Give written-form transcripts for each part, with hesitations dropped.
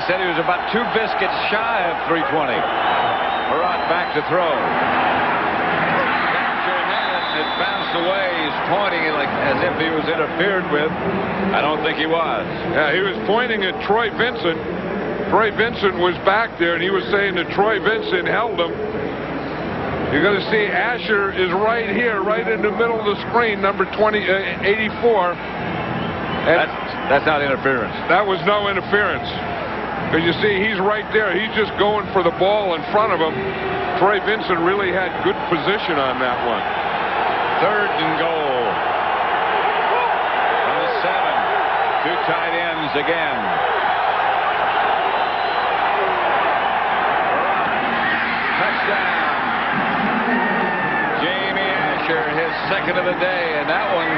said he was about 2 biscuits shy of 320. Perrott back to throw. It bounced away. He's pointing it like as if he was interfered with. I don't think he was. Yeah, he was pointing at Troy Vincent. Troy Vincent was back there, and he was saying that Troy Vincent held him. You're going to see Asher is right here, right in the middle of the screen, number 84. And that's not interference. That was no interference. Because you see, he's right there. He's just going for the ball in front of him. Troy Vincent really had good position on that one. 3rd and goal. From the 7. 2 tight ends again. Touchdown. Jamie Asher, his 2nd of the day, and that one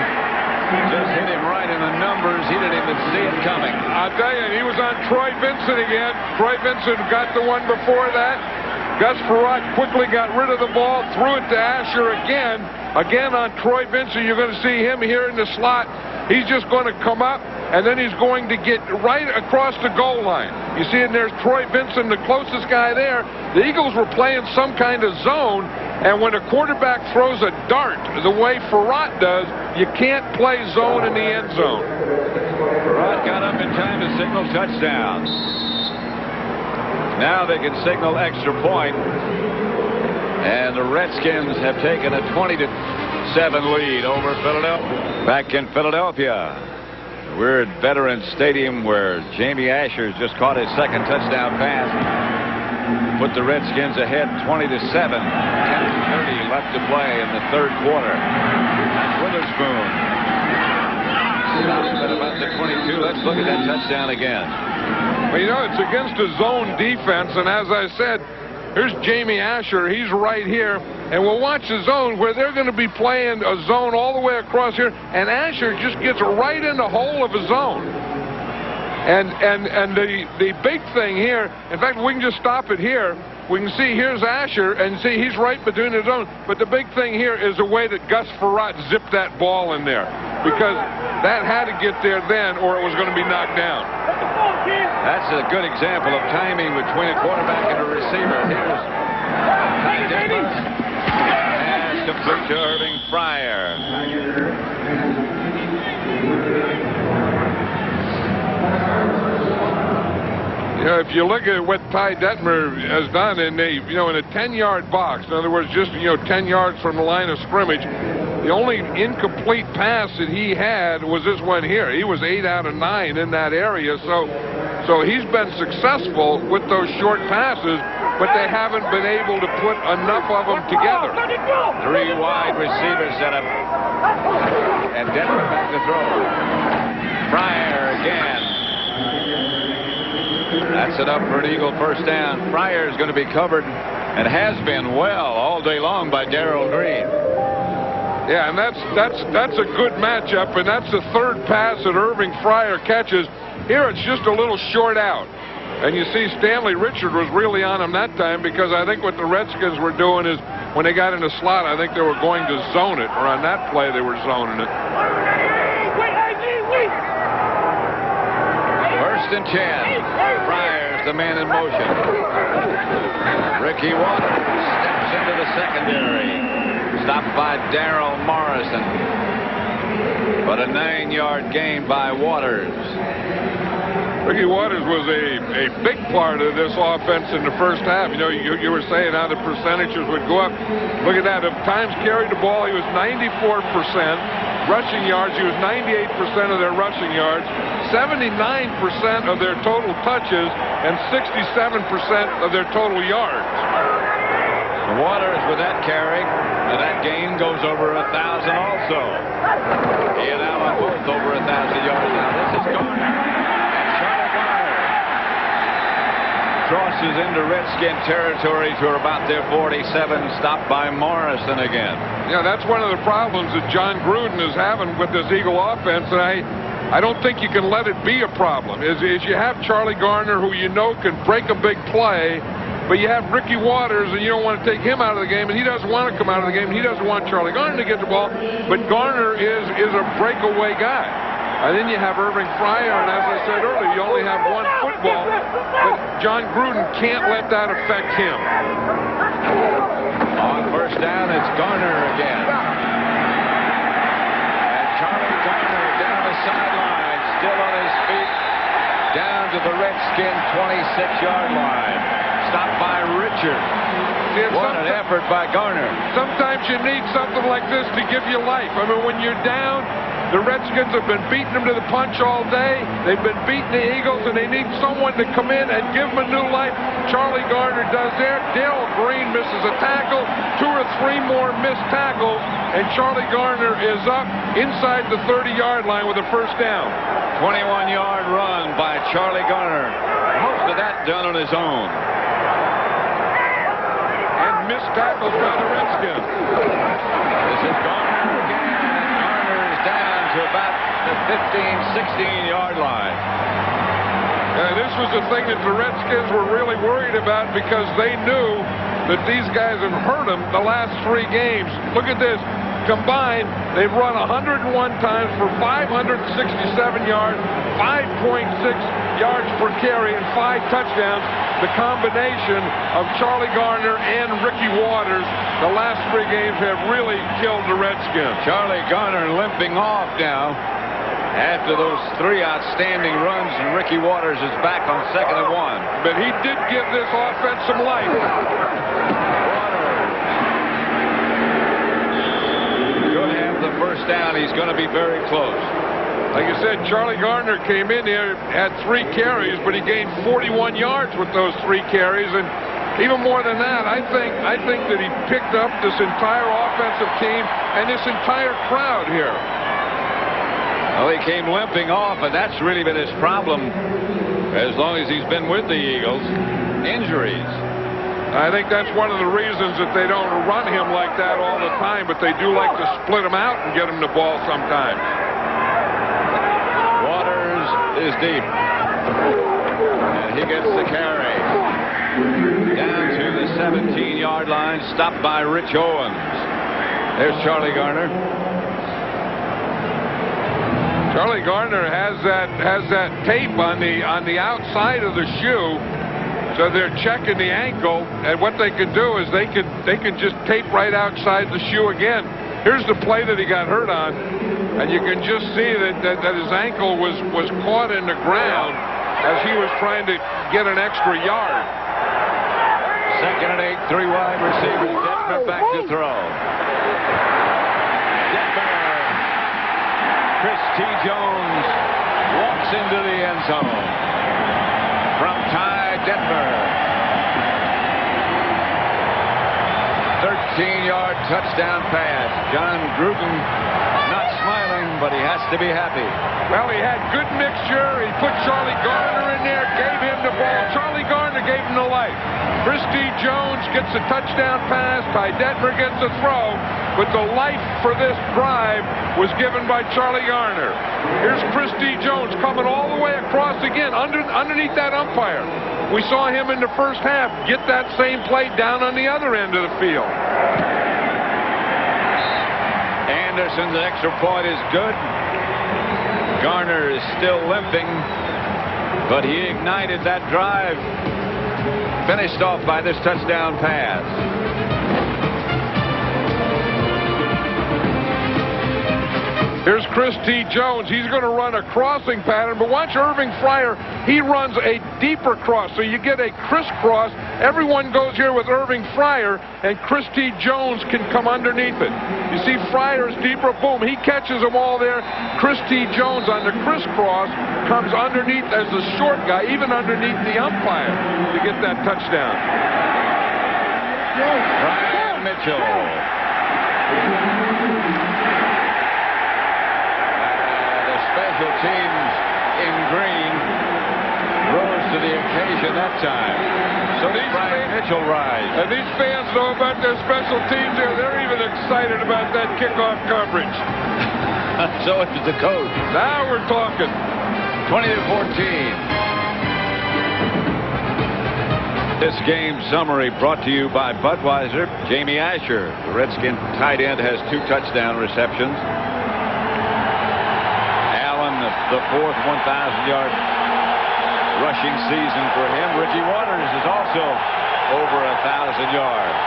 just hit him right in the numbers. He didn't even see it coming. I'll tell you, he was on Troy Vincent again. Troy Vincent got the one before that. Gus Perrott quickly got rid of the ball, threw it to Asher again. Again on Troy Vincent. You're going to see him here in the slot. He's just going to come up, and then he's going to get right across the goal line. You see, and there's Troy Vincent, the closest guy there. The Eagles were playing some kind of zone, and when a quarterback throws a dart the way Perrott does, you can't play zone in the end zone. Perrott got up in time to signal touchdown. Now they can signal extra point, and the Redskins have taken a 20-7 lead over Philadelphia. Back in Philadelphia, we're at Veterans Stadium, where Jamie Asher just caught his 2nd touchdown pass. Put the Redskins ahead 20-7. 10:30 left to play in the 3rd quarter. That's Witherspoon. Stops at about the 22. Let's look at that touchdown again. Well, you know, it's against a zone defense, and as I said, here's Jamie Asher. He's right here, and we'll watch the zone where they're going to be playing a zone all the way across here, and Asher just gets right in the hole of a zone. And the big thing here, in fact, we can just stop it here. We can see here's Asher, and see he's right between the zone. But the big thing here is the way that Gus Perrott zipped that ball in there, because that had to get there then, or it was going to be knocked down. That's a good example of timing between a quarterback and a receiver. Here's pass complete to Irving Fryer. You know, if you look at what Ty Detmer has done in a, in a 10-yard box, in other words, just 10 yards from the line of scrimmage, the only incomplete pass that he had was this one here. He was 8 out of 9 in that area, so he's been successful with those short passes, but they haven't been able to put enough of them together. 3 wide receiver setup, and Detmer back to throw. Fryer again. That's it up for an Eagle 1st down. Fryer is going to be covered, and has been well all day long, by Darrell Green. Yeah, and that's a good matchup, and that's the 3rd pass that Irving Fryer catches. Here it's just a little short out. And you see Stanley Richard was really on him that time, because I think what the Redskins were doing is when they got in the slot, I think they were going to zone it, or on that play they were zoning it. 1st and 10. Fryer's the man in motion. Ricky Waters steps into the secondary. Stopped by Darrell Morrison. But a 9-yard gain by Waters. Ricky Waters was a big part of this offense in the 1st half. You were saying how the percentages would go up. Look at that. If times carried the ball, he was 94%. Rushing yards, he was 98% of their rushing yards, 79% of their total touches, and 67% of their total yards. Waters with that carry, and that gain goes over 1,000 also. He and Allen both over 1,000 yards. Now this is Garner. And Charlie Garner crosses into Redskin territory to about their 47, stopped by Morrison again. Yeah, that's one of the problems that John Gruden is having with this Eagle offense, and I don't think you can let it be a problem. Is you have Charlie Garner, who can break a big play, but you have Ricky Waters, and you don't want to take him out of the game, and he doesn't want to come out of the game. He doesn't want Charlie Garner to get the ball, but Garner is a breakaway guy. And then you have Irving Fryer, and as I said earlier, you only have one football. But John Gruden can't let that affect him. On first down, it's Garner again. And Charlie Garner down the sideline, still on his feet, down to the Redskins 26-yard line. Stopped by Richard. What an effort by Garner. Sometimes you need something like this to give you life. I mean, when you're down, the Redskins have been beating them to the punch all day. They've been beating the Eagles, and they need someone to come in and give them a new life. Charlie Garner does there. Darrell Green misses a tackle. 2 or 3 more missed tackles, and Charlie Garner is up inside the 30-yard line with a first down. 21-yard run by Charlie Garner. Most of that done on his own. Missed tackles by the Redskins. This is Garner again. Garner is down to about the 15-16-yard line. This was the thing that the Redskins were really worried about, because they knew that these guys have hurt them the last 3 games. Look at this. Combined, they've run 101 times for 567 yards, 5.6 yards per carry, and 5 touchdowns. The combination of Charlie Garner and Ricky Waters the last 3 games have really killed the Redskins. Charlie Garner limping off now after those 3 outstanding runs, and Ricky Waters is back on 2nd and 1. But he did give this offense some life. The first down, he's going to be very close. Like I said, Charlie Garner came in here, had 3 carries, but he gained 41 yards with those 3 carries, and even more than that, I think that he picked up this entire offensive team and this entire crowd here. Well, he came limping off, and that's really been his problem as long as he's been with the Eagles. Injuries. I think that's one of the reasons that they don't run him like that all the time, but they do like to split him out and get him the ball sometimes. Waters is deep. And he gets the carry. Down to the 17-yard line, stopped by Rich Owens. There's Charlie Garner. Charlie Garner has that tape on the outside of the shoe. So they're checking the ankle, and what they can do is they can just tape right outside the shoe again. Here's the play that he got hurt on, and you can just see that his ankle was caught in the ground as he was trying to get an extra yard. 2nd and 8, 3 wide receivers. Detmer back to throw. Detmer. Christie Jones walks into the end zone. From Ty Detmer. 13-yard touchdown pass. John Gruden not smiling, but he has to be happy. Well, he had good mixture. He put Charlie Garner in there, gave him the ball. Charlie Garner gave him the life. Christie Jones gets a touchdown pass. Ty Detmer gets a throw. But the life for this drive was given by Charlie Garner. Here's Christie Jones coming all the way across again underneath that umpire. We saw him in the first half get that same play down on the other end of the field. Anderson's extra point is good. Garner is still limping, but he ignited that drive. Finished off by this touchdown pass. Here's Christie Jones. He's going to run a crossing pattern, but watch Irving Fryer. He runs a deeper cross, so you get a crisscross. Everyone goes here with Irving Fryer, and Christie Jones can come underneath it. You see Fryer's deeper, boom, he catches them all there. Christie Jones on the crisscross comes underneath as the short guy, even underneath the umpire, to get that touchdown. Brian Mitchell. Special teams in green rose to the occasion that time. So these Brian Mitchell rise. And these fans know about their special teams here. They're even excited about that kickoff coverage. So is the coach. Now we're talking. 20-14. This game summary brought to you by Budweiser. Jamie Asher, the Redskin tight end, has 2 touchdown receptions. the fourth 1,000-yard rushing season for him. Ricky Waters is also over 1,000 yards.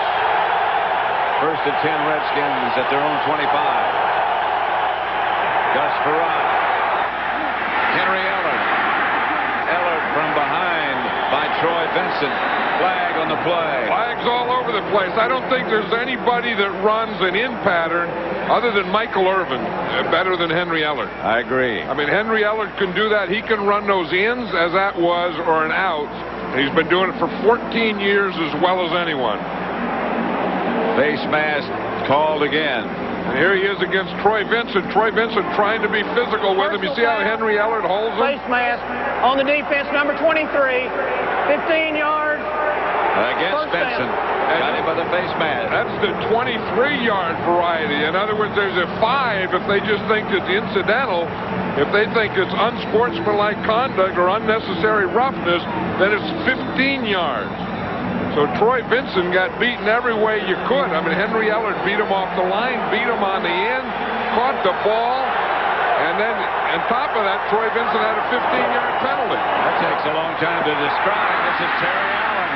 First and 10 Redskins at their own 25. Gus Farrar. Henry Ellard. Ellard from behind by Troy Vincent. Flag on the play. Flags all over the place. I don't think there's anybody that runs an in pattern other than Michael Irvin better than Henry Ellard. I agree. I mean, Henry Ellard can do that. He can run those ins as that was or an out. He's been doing it for 14 years as well as anyone. Face mask called again. And here he is against Troy Vincent. Troy Vincent trying to be physical with him. You see how Henry Ellard holds him? Face mask on the defense, number 23. 15 yards. Against Benson. Got him by the face mask. That's the 23-yard variety. In other words, there's a 5 if they just think it's incidental. If they think it's unsportsmanlike conduct or unnecessary roughness, then it's 15 yards. So Troy Vincent got beaten every way you could. I mean, Henry Ellard beat him off the line, beat him on the end, caught the ball, and then on top of that, Troy Vincent had a 15-yard penalty. That takes a long time to describe. This is Terry Allen.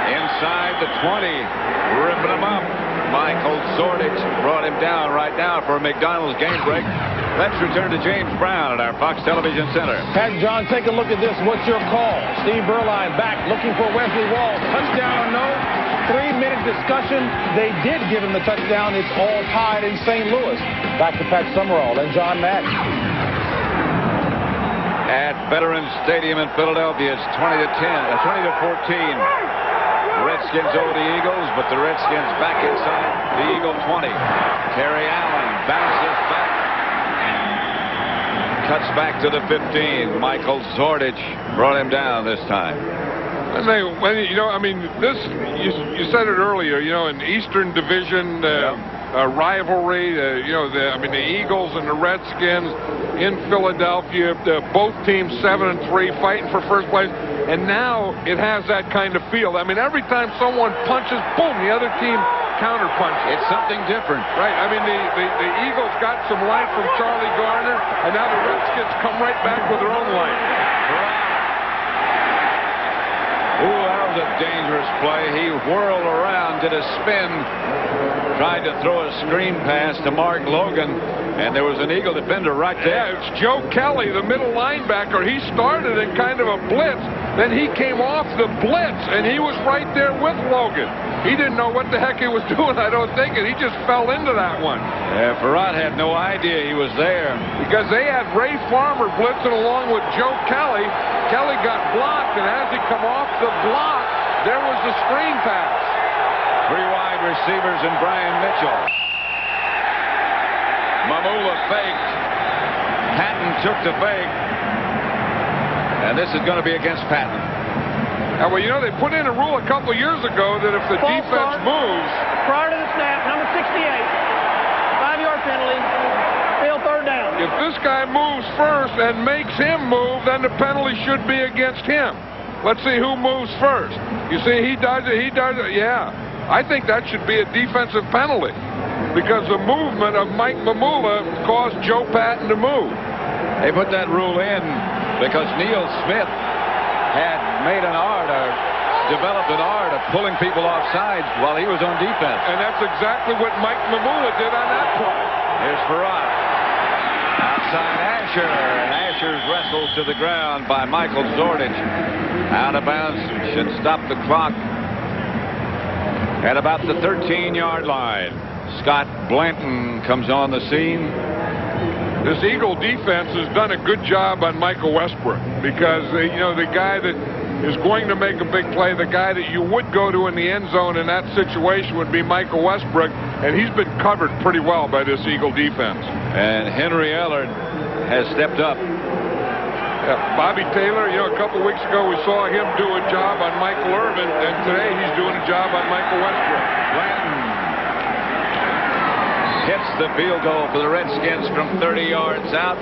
Inside the 20, ripping him up. Michael Zordich brought him down right now for a McDonald's game break. Let's return to James Brown at our Fox Television Center. Pat, John, take a look at this. What's your call? Steve Berline back looking for Wesley Walls. Touchdown or no? 3-minute discussion. They did give him the touchdown. It's all tied in St. Louis. Back to Pat Summerall and John Madden. At Veterans Stadium in Philadelphia, it's 20-14. Redskins over the Eagles, but the Redskins back inside the Eagle 20. Terry Allen bounces back. Cuts back to the 15. Michael Zordich brought him down this time. You know, I mean, this, you said it earlier, you know, an Eastern Division rivalry, you know, the Eagles and the Redskins in Philadelphia, both teams 7-3 fighting for first place. And now it has that kind of feel. I mean, every time someone punches, boom, the other team counterpunches. It's something different. Right. I mean, the Eagles got some life from Charlie Garner, and now the Redskins come right back with their own life. Ooh, that was a dangerous play. He whirled around, did a spin, tried to throw a screen pass to Mark Logan, and there was an Eagle defender right there. Yeah, it's Joe Kelly, the middle linebacker. He started in kind of a blitz. Then he came off the blitz, and he was right there with Logan. He didn't know what the heck he was doing, I don't think, and he just fell into that one. Yeah, Farrar had no idea he was there. Because they had Ray Farmer blitzing along with Joe Kelly. Kelly got blocked, and as he come off the block, there was the screen pass. 3 wide receivers and Brian Mitchell. Mamula faked. Patton took the fake. And this is going to be against Patton. Now, well, you know, they put in a rule a couple of years ago that if the defense moves... Prior to the snap, number 68. 5-yard penalty. Still third down. If this guy moves first and makes him move, then the penalty should be against him. Let's see who moves first. You see, he does it. Yeah. I think that should be a defensive penalty because the movement of Mike Mamula caused Joe Patton to move. They put that rule in because Neil Smith had made an art, or developed an art of pulling people off sides while he was on defense. And that's exactly what Mike Mamula did on that play. Here's Farrar. Outside Asher, and Asher's wrestled to the ground by Michael Zordich. Out of bounds, should stop the clock at about the 13-yard line. Scott Blanton comes on the scene. This Eagle defense has done a good job on Michael Westbrook because, you know, the guy that is going to make a big play, the guy that you would go to in the end zone in that situation would be Michael Westbrook, and he's been covered pretty well by this Eagle defense. And Henry Ellard has stepped up. Yeah, Bobby Taylor, you know, a couple weeks ago we saw him do a job on Michael Irvin, and today he's doing a job on Michael Westbrook. Blanton hits the field goal for the Redskins from 30 yards out.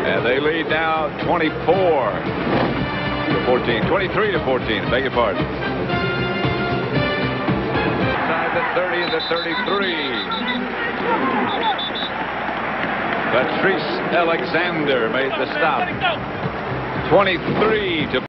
And they lead now 24-14. 23-14, beg your pardon. Inside the 30 and the 33. Patrice Alexander made the stop. 23 to